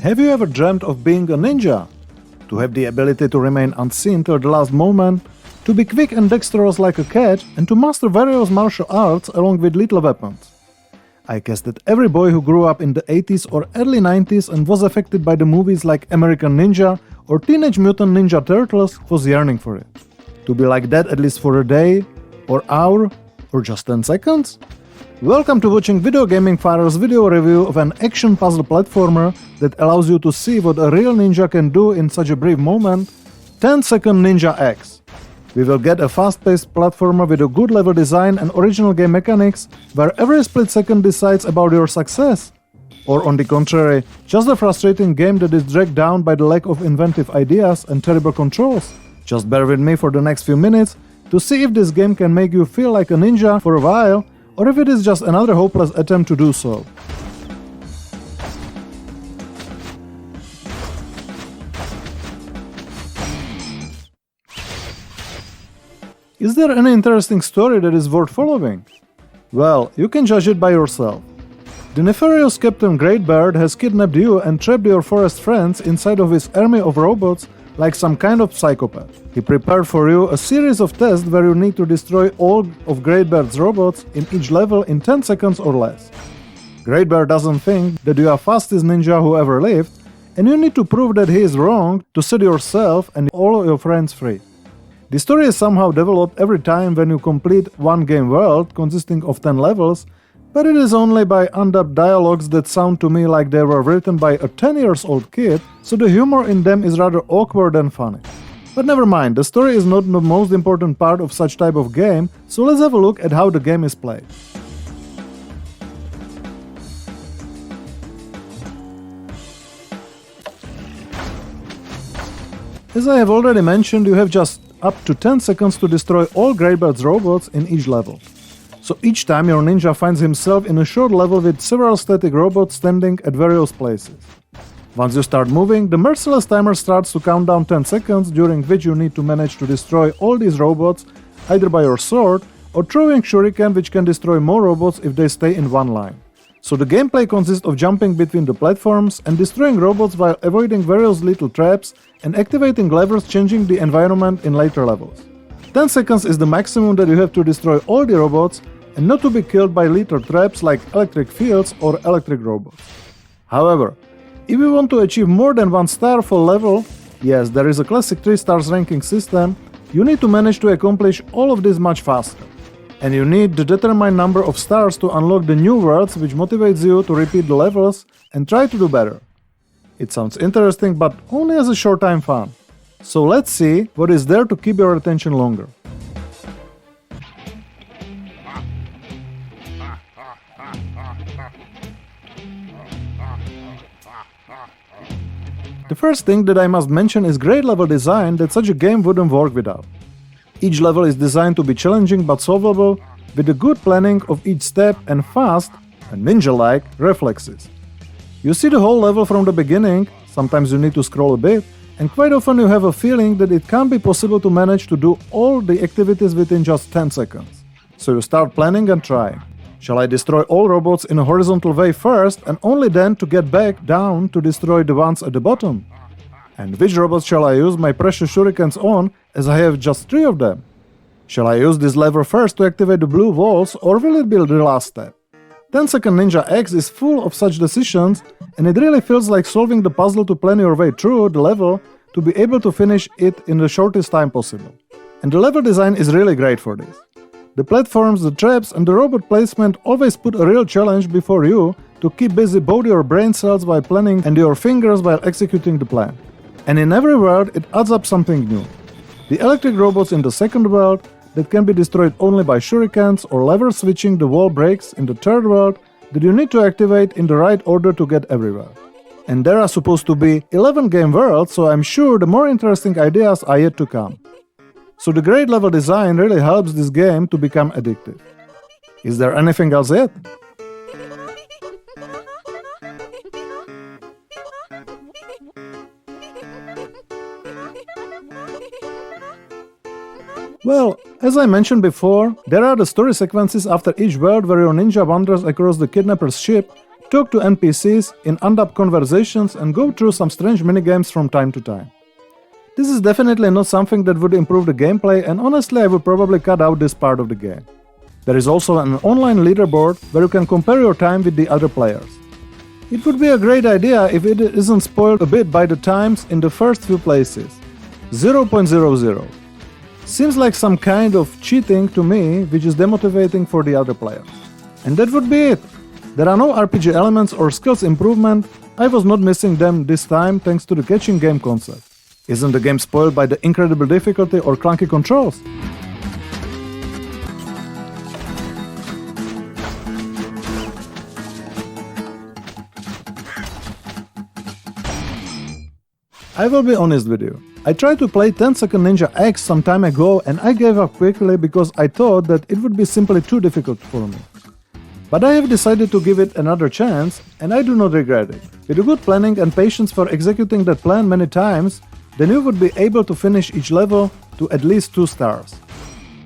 Have you ever dreamt of being a ninja? To have the ability to remain unseen till the last moment, to be quick and dexterous like a cat, and to master various martial arts along with lethal weapons. I guess that every boy who grew up in the 80s or early 90s and was affected by the movies like American Ninja or Teenage Mutant Ninja Turtles was yearning for it. To be like that at least for a day, or hour, or just 10 seconds? Welcome to watching VideoGaming Father's video review of an action puzzle platformer that allows you to see what a real ninja can do in such a brief moment, 10-Second Ninja X. We will get a fast-paced platformer with a good level design and original game mechanics, where every split second decides about your success. Or on the contrary, just a frustrating game that is dragged down by the lack of inventive ideas and terrible controls. Just bear with me for the next few minutes to see if this game can make you feel like a ninja for a while, or if it is just another hopeless attempt to do so. Is there any interesting story that is worth following? Well, you can judge it by yourself. The nefarious Captain Greatbeard has kidnapped you and trapped your forest friends inside of his army of robots like some kind of psychopath. He prepared for you a series of tests where you need to destroy all of Greatbeard's robots in each level in 10 seconds or less. Greatbeard doesn't think that you are fastest ninja who ever lived, and you need to prove that he is wrong to set yourself and all your friends free. The story is somehow developed every time when you complete one game world consisting of 10 levels, but it is only by undubbed dialogues that sound to me like they were written by a 10-year-old kid, so the humor in them is rather awkward and funny. But never mind, the story is not the most important part of such type of game, so let's have a look at how the game is played. As I have already mentioned, you have just up to 10 seconds to destroy all Greatbeard's robots in each level. So each time your ninja finds himself in a short level with several static robots standing at various places. Once you start moving, the merciless timer starts to count down 10 seconds, during which you need to manage to destroy all these robots either by your sword or throwing shuriken, which can destroy more robots if they stay in one line. So the gameplay consists of jumping between the platforms and destroying robots while avoiding various little traps and activating levers changing the environment in later levels. 10 seconds is the maximum that you have to destroy all the robots and not to be killed by lethal traps like electric fields or electric robots. However, if you want to achieve more than 1 star for level, yes, there is a classic 3 stars ranking system, you need to manage to accomplish all of this much faster. And you need the determined number of stars to unlock the new worlds, which motivates you to repeat the levels and try to do better. It sounds interesting, but only as a short time fun. So let's see what is there to keep your attention longer. The first thing that I must mention is great level design that such a game wouldn't work without. Each level is designed to be challenging but solvable, with a good planning of each step and fast, and ninja-like, reflexes. You see the whole level from the beginning, sometimes you need to scroll a bit, and quite often you have a feeling that it can't be possible to manage to do all the activities within just 10 seconds. So you start planning and trying. Shall I destroy all robots in a horizontal way first, and only then to get back down to destroy the ones at the bottom? And which robots shall I use my precious shurikens on, as I have just 3 of them? Shall I use this lever first to activate the blue walls, or will it be the last step? 10-Second Ninja X is full of such decisions, and it really feels like solving the puzzle to plan your way through the level to be able to finish it in the shortest time possible. And the level design is really great for this. The platforms, the traps, and the robot placement always put a real challenge before you to keep busy both your brain cells while planning and your fingers while executing the plan. And in every world, it adds up something new. The electric robots in the second world that can be destroyed only by shurikens, or lever switching the wall breaks in the third world that you need to activate in the right order to get everywhere. And there are supposed to be 11 game worlds, so I'm sure the more interesting ideas are yet to come. So the great level design really helps this game to become addictive. Is there anything else yet? Well, as I mentioned before, there are the story sequences after each world where your ninja wanders across the kidnapper's ship, talk to NPCs in in-depth conversations, and go through some strange minigames from time to time. This is definitely not something that would improve the gameplay, and honestly I would probably cut out this part of the game. There is also an online leaderboard where you can compare your time with the other players. It would be a great idea if it isn't spoiled a bit by the times in the first few places. 0.00. Seems like some kind of cheating to me, which is demotivating for the other players. And that would be it. There are no RPG elements or skills improvement. I was not missing them this time thanks to the catching game concept. Isn't the game spoiled by the incredible difficulty or clunky controls? I will be honest with you. I tried to play 10 Second Ninja X some time ago and I gave up quickly because I thought that it would be simply too difficult for me. But I have decided to give it another chance and I do not regret it. With a good planning and patience for executing that plan many times, then you would be able to finish each level to at least 2 stars.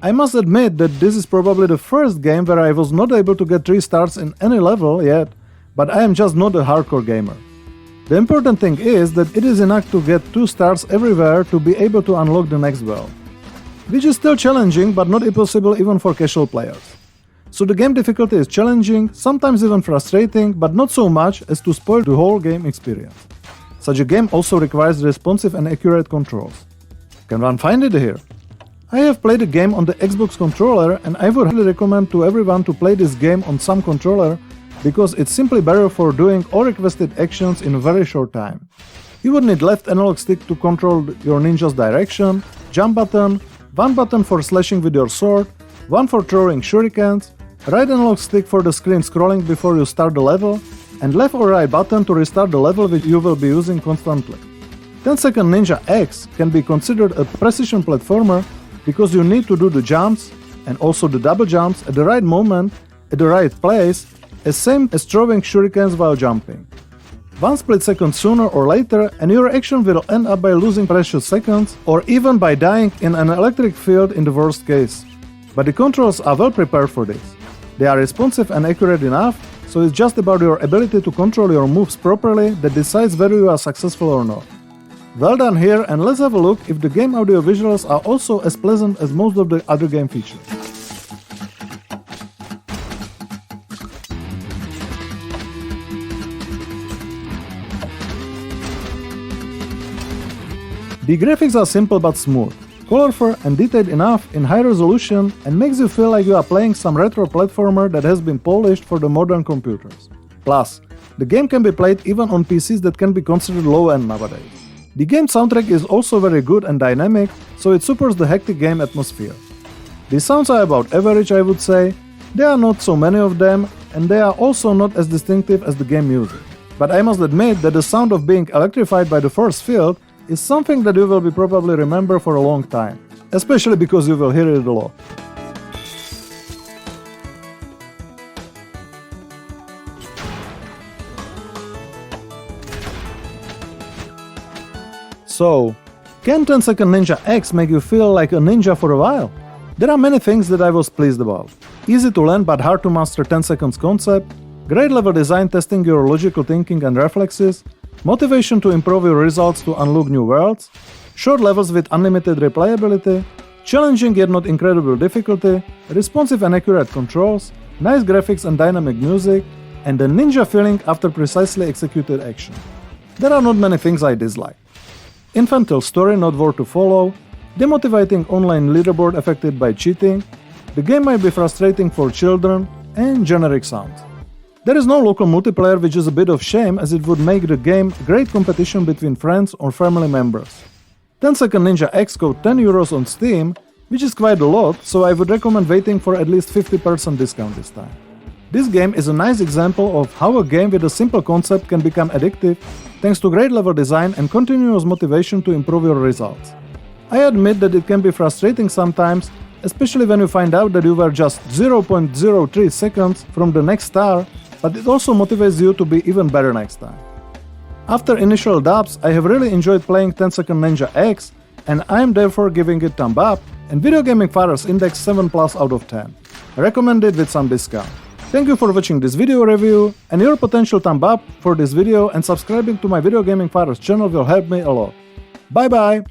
I must admit that this is probably the first game where I was not able to get 3 stars in any level yet, but I am just not a hardcore gamer. The important thing is that it is enough to get 2 stars everywhere to be able to unlock the next world, which is still challenging but not impossible even for casual players. So the game difficulty is challenging, sometimes even frustrating, but not so much as to spoil the whole game experience. Such a game also requires responsive and accurate controls. Can one find it here? I have played the game on the Xbox controller and I would highly recommend to everyone to play this game on some controller because it's simply better for doing all requested actions in a very short time. You would need left analog stick to control your ninja's direction, jump button, one button for slashing with your sword, one for throwing shurikens, right analog stick for the screen scrolling before you start the level, and left or right button to restart the level which you will be using constantly. 10 Second Ninja X can be considered a precision platformer because you need to do the jumps and also the double jumps at the right moment, at the right place, as same as throwing shurikens while jumping. One split second sooner or later and your action will end up by losing precious seconds or even by dying in an electric field in the worst case. But the controls are well prepared for this. They are responsive and accurate enough, so it's just about your ability to control your moves properly that decides whether you are successful or not. Well done here, and let's have a look if the game audio visuals are also as pleasant as most of the other game features. The graphics are simple but smooth, colorful and detailed enough in high resolution and makes you feel like you are playing some retro platformer that has been polished for the modern computers. Plus, the game can be played even on PCs that can be considered low-end nowadays. The game soundtrack is also very good and dynamic, so it supports the hectic game atmosphere. The sounds are about average, I would say. There are not so many of them, and they are also not as distinctive as the game music. But I must admit that the sound of being electrified by the force field is something that you will be probably remember for a long time, especially because you will hear it a lot. So, can 10 Second Ninja X make you feel like a ninja for a while? There are many things that I was pleased about. Easy to learn but hard to master 10 seconds concept, great level design testing your logical thinking and reflexes, motivation to improve your results to unlock new worlds, short levels with unlimited replayability, challenging yet not incredible difficulty, responsive and accurate controls, nice graphics and dynamic music, and a ninja feeling after precisely executed action. There are not many things I dislike. Infantile story not worth to follow, demotivating online leaderboard affected by cheating, the game might be frustrating for children, and generic sounds. There is no local multiplayer, which is a bit of shame as it would make the game great competition between friends or family members. 10 Second Ninja X cost €10 on Steam, which is quite a lot, so I would recommend waiting for at least 50% discount this time. This game is a nice example of how a game with a simple concept can become addictive thanks to great level design and continuous motivation to improve your results. I admit that it can be frustrating sometimes, especially when you find out that you were just 0.03 seconds from the next star, but it also motivates you to be even better next time. After initial doubts, I have really enjoyed playing 10 Second Ninja X, and I am therefore giving it thumb up and VideoGaming Father's index 7+ out of 10. Recommended with some discount. Thank you for watching this video review, and your potential thumb up for this video and subscribing to my Video Gaming Father's channel will help me a lot. Bye bye!